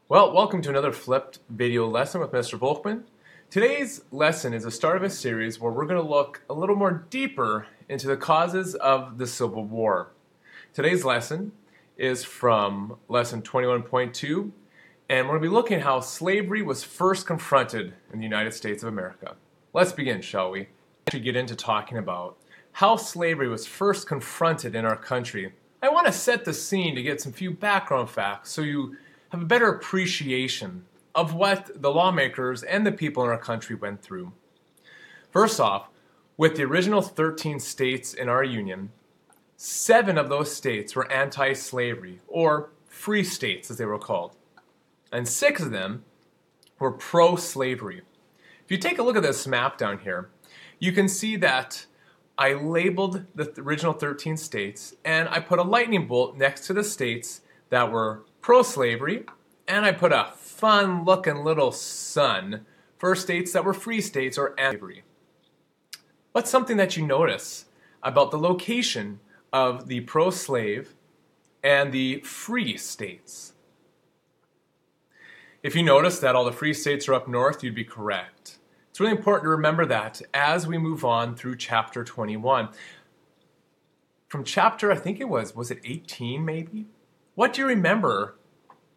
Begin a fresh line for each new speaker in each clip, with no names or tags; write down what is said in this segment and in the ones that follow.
Well, welcome to another flipped video lesson with Mr. Volkman. Today's lesson is the start of a series where we're going to look a little more deeper into the causes of the Civil War. Today's lesson is from lesson 21.2, and we're going to be looking at how slavery was first confronted in the United States of America. Let's begin, shall we? To get into talking about how slavery was first confronted in our country, I want to set the scene to get some few background facts so you have a better appreciation of what the lawmakers and the people in our country went through. First off, with the original 13 states in our union, 7 of those states were anti-slavery, or free states as they were called, and 6 of them were pro-slavery. If you take a look at this map down here, you can see that I labeled the original 13 states, and I put a lightning bolt next to the states that were pro-slavery, and I put a fun-looking little sun for states that were free states or anti-slavery. What's something that you notice about the location of the pro-slave and the free states? If you notice that all the free states are up north, you'd be correct. It's really important to remember that as we move on through chapter 21. From chapter, I think it was it 18 maybe? What do you remember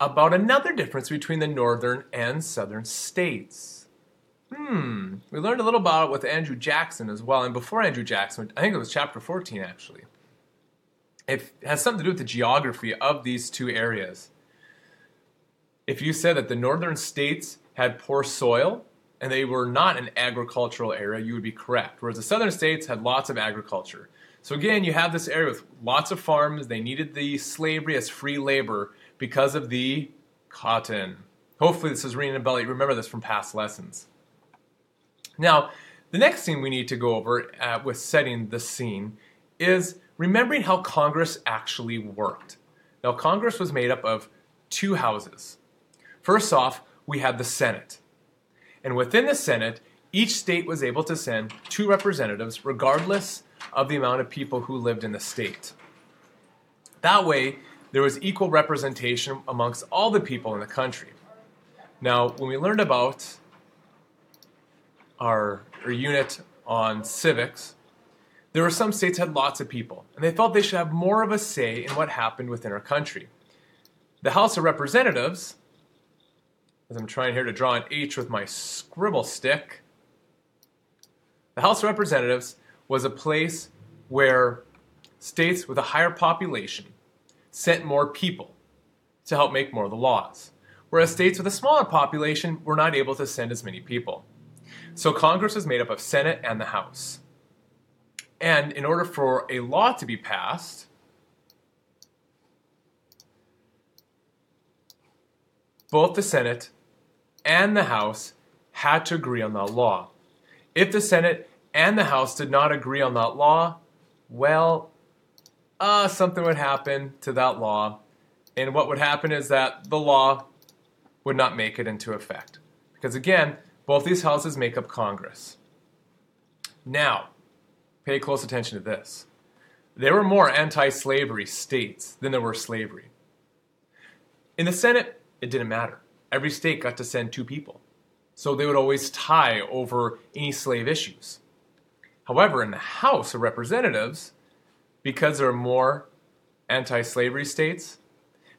about another difference between the northern and southern states? We learned a little about it with Andrew Jackson as well, and before Andrew Jackson, I think it was chapter 14 actually. It has something to do with the geography of these two areas. If you said that the northern states had poor soil and they were not an agricultural area, you would be correct, whereas the southern states had lots of agriculture. So again, you have this area with lots of farms. They needed the slavery as free labor because of the cotton. Hopefully this is ringing a bell. You remember this from past lessons. Now, the next thing we need to go over with setting the scene is remembering how Congress actually worked. Now, Congress was made up of 2 houses. First off, we had the Senate. And within the Senate, each state was able to send 2 representatives regardless of the amount of people who lived in the state. That way, there was equal representation amongst all the people in the country. Now, when we learned about our unit on civics, there were some states that had lots of people, and they felt they should have more of a say in what happened within our country. The House of Representatives, as I'm trying here to draw an H with my scribble stick, the House of Representatives was a place where states with a higher population sent more people to help make more of the laws, whereas states with a smaller population were not able to send as many people. So Congress was made up of Senate and the House. And in order for a law to be passed, both the Senate and the House had to agree on that law. If the Senate and the House did not agree on that law, well, something would happen to that law. And what would happen is that the law would not make it into effect. Because again, both these houses make up Congress. Now, pay close attention to this. There were more anti-slavery states than there were slavery. In the Senate, it didn't matter. Every state got to send 2 people. So they would always tie over any slave issues. However, in the House of Representatives, because there are more anti-slavery states,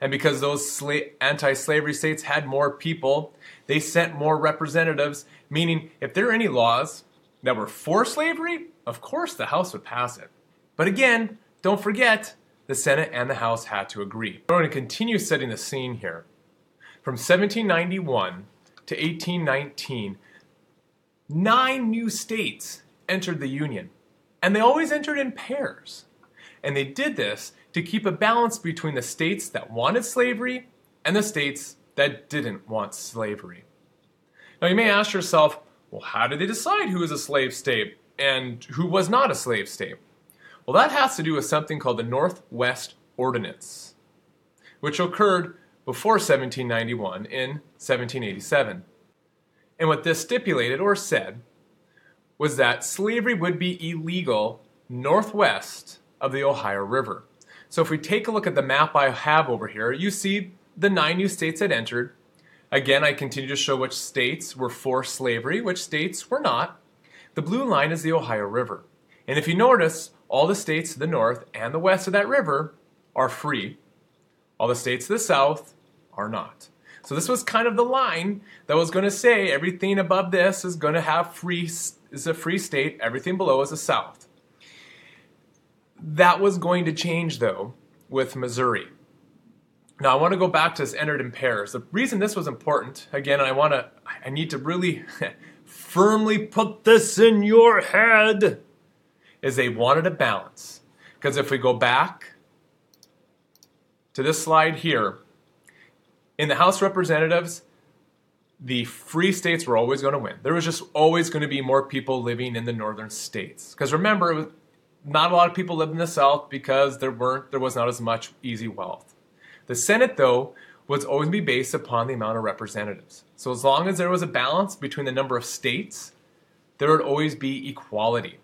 and because those anti-slavery states had more people, they sent more representatives, meaning if there are any laws that were for slavery, of course the House would pass it. But again, don't forget, the Senate and the House had to agree. We're going to continue setting the scene here. From 1791 to 1819, 9 new states entered the Union, and they always entered in pairs. And they did this to keep a balance between the states that wanted slavery and the states that didn't want slavery. Now you may ask yourself, well, how did they decide who was a slave state and who was not a slave state? Well, that has to do with something called the NW Ordinance, which occurred before 1791 in 1787. And what this stipulated or said was that slavery would be illegal northwest of the Ohio River. So if we take a look at the map I have over here, you see the 9 new states that entered, Again, I continue to show which states were for slavery, which states were not. The blue line is the Ohio River. And if you notice, all the states to the north and the west of that river are free. All the states to the south are not. So this was kind of the line that was going to say everything above this is going to have is a free state, everything below is a south. That was going to change, though, with Missouri. Now, I want to go back to this entered in pairs. The reason this was important, again, I need to really firmly put this in your head, is they wanted a balance. Because if we go back to this slide here, in the House of Representatives, the free states were always going to win. There was just always going to be more people living in the northern states. Because remember, not a lot of people lived in the South because there was not as much easy wealth. The Senate, though, was always be based upon the amount of representatives. So as long as there was a balance between the number of states, there would always be equality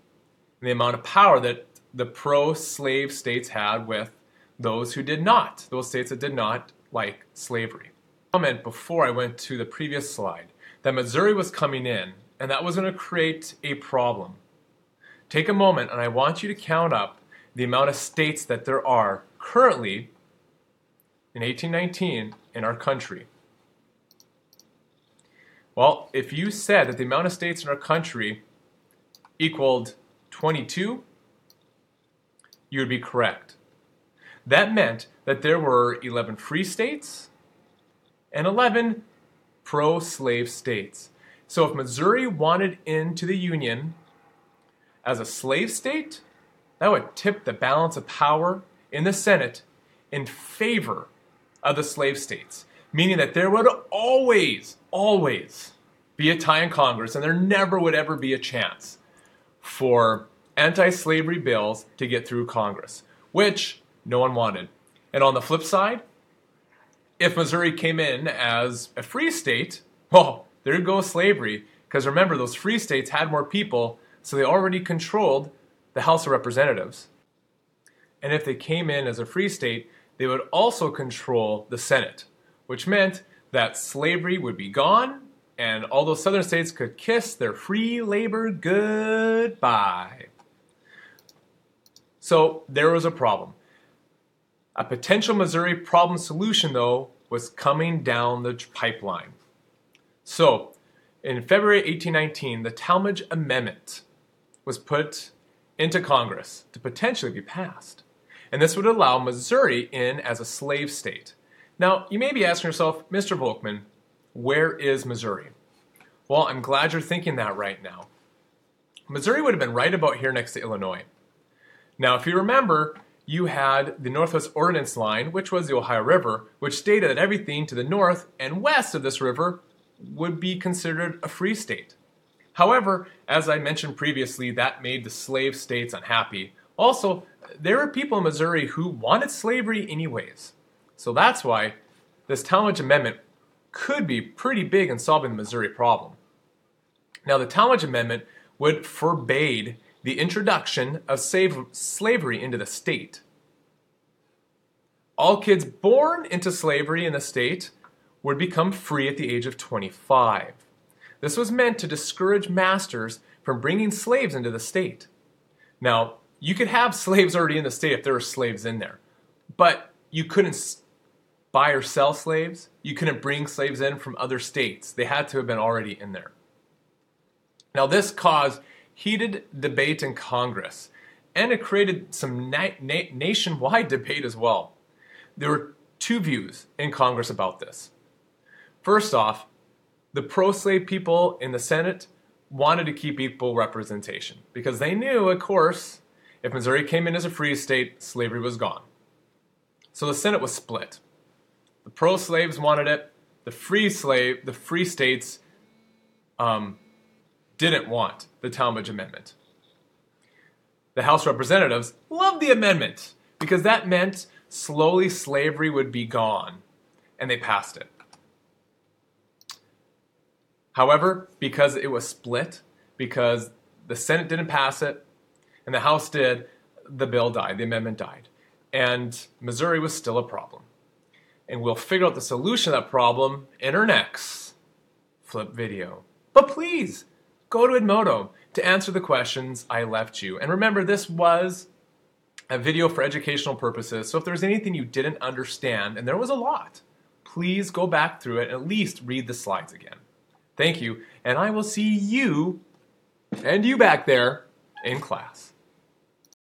in the amount of power that the pro-slave states had with those who did not, those states that did not like slavery. Comment before I went to the previous slide that Missouri was coming in and that was going to create a problem. Take a moment and I want you to count up the amount of states that there are currently in 1819 in our country. Well, if you said that the amount of states in our country equaled 22, you would be correct. That meant that there were 11 free states and 11 pro-slave states. So if Missouri wanted into the Union as a slave state, that would tip the balance of power in the Senate in favor of the slave states, meaning that there would always be a tie in Congress and there never would ever be a chance for anti-slavery bills to get through Congress, which no one wanted. And on the flip side, if Missouri came in as a free state, well, there goes slavery. Because remember, those free states had more people, so they already controlled the House of Representatives. And if they came in as a free state, they would also control the Senate, which meant that slavery would be gone, and all those southern states could kiss their free labor goodbye. So there was a problem. A potential Missouri problem solution, though, was coming down the pipeline. So, in February 1819, the Tallmadge Amendment was put into Congress to potentially be passed. And this would allow Missouri in as a slave state. Now, you may be asking yourself, Mr. Volkman, where is Missouri? Well, I'm glad you're thinking that right now. Missouri would have been right about here next to Illinois. Now, if you remember, you had the Northwest Ordinance line, which was the Ohio River, which stated that everything to the north and west of this river would be considered a free state. However, as I mentioned previously, that made the slave states unhappy. Also, there were people in Missouri who wanted slavery anyways. So that's why this Tallmadge Amendment could be pretty big in solving the Missouri problem. Now, the Tallmadge Amendment would forbade the introduction of slavery into the state. All kids born into slavery in the state would become free at the age of 25. This was meant to discourage masters from bringing slaves into the state. Now, you could have slaves already in the state if there were slaves in there, but you couldn't buy or sell slaves. You couldn't bring slaves in from other states. They had to have been already in there. Now, this caused heated debate in Congress, and it created some nationwide debate as well. There were two views in Congress about this. First off, the pro-slave people in the Senate wanted to keep equal representation because they knew, of course, if Missouri came in as a free state, slavery was gone. So the Senate was split. The pro-slaves wanted it. The free states didn't want the Tallmadge Amendment. The House of Representatives loved the amendment because that meant slowly slavery would be gone, and they passed it. However, because it was split, because the Senate didn't pass it, and the House did, the bill died, the amendment died, and Missouri was still a problem. and we'll figure out the solution to that problem in our next flip video. But please, go to Edmodo to answer the questions I left you. And remember, this was a video for educational purposes, so if there's anything you didn't understand, and there was a lot, please go back through it and at least read the slides again. Thank you, and I will see you and you back there in class.